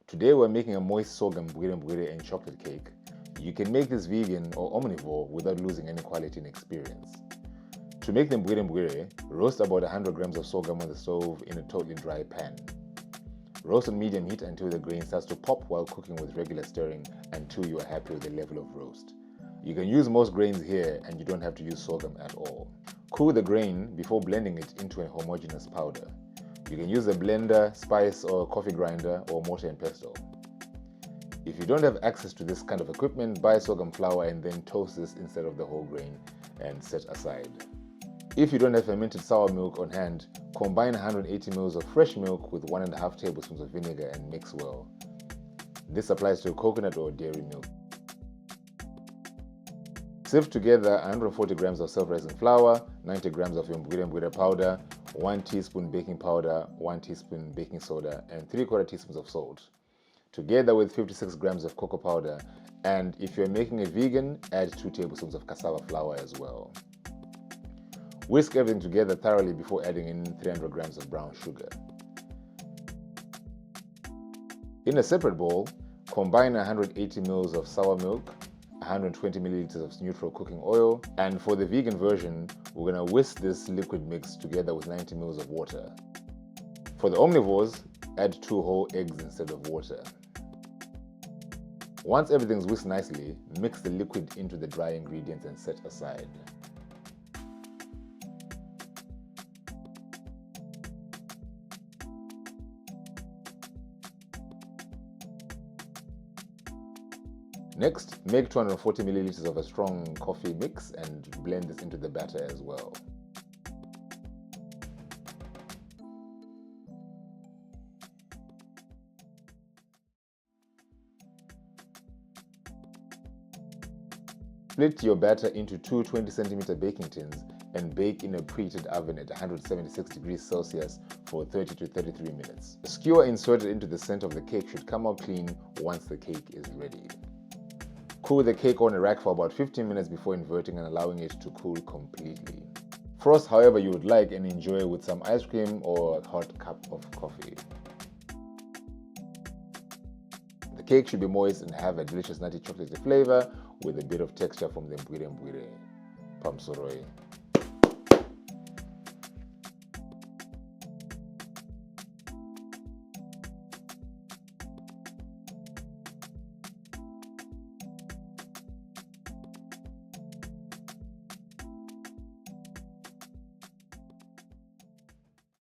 Today we're making a moist sorghum mbwire and chocolate cake. You can make this vegan or omnivore without losing any quality and experience. To make the mbwire, roast about 100 grams of sorghum on the stove in a totally dry pan. Roast on medium heat until the grain starts to pop while cooking with regular stirring until you are happy with the level of roast. You can use most grains here and you don't have to use sorghum at all. Cool the grain before blending it into a homogeneous powder. You can use a blender, spice or coffee grinder or mortar and pestle. If you don't have access to this kind of equipment, buy sorghum flour and then toast this instead of the whole grain and set aside. If you don't have fermented sour milk on hand, combine 180 ml of fresh milk with 1.5 tablespoons of vinegar and mix well. This applies to coconut or dairy milk. Sift together 140 grams of self-rising flour, 90 grams of your mbwire powder, 1 teaspoon baking powder, 1 teaspoon baking soda, and 3/4 teaspoons of salt, together with 56 grams of cocoa powder, and if you're making it vegan, add 2 tablespoons of cassava flour as well. Whisk everything together thoroughly before adding in 300 grams of brown sugar. In a separate bowl, combine 180 ml of sour milk, 120 milliliters of neutral cooking oil, and for the vegan version, we're going to whisk this liquid mix together with 90 ml of water. For the omnivores, add 2 whole eggs instead of water. Once everything's whisked nicely, mix the liquid into the dry ingredients and set aside. Next, make 240 milliliters of a strong coffee mix and blend this into the batter as well. Split your batter into 2 20cm baking tins and bake in a preheated oven at 176 degrees Celsius for 30 to 33 minutes. The skewer inserted into the center of the cake should come out clean once the cake is ready. Cool the cake on a rack for about 15 minutes before inverting and allowing it to cool completely. Frost however you would like and enjoy with some ice cream or a hot cup of coffee. The cake should be moist and have a delicious nutty chocolatey flavor with a bit of texture from the mbwire. Pamsoroi.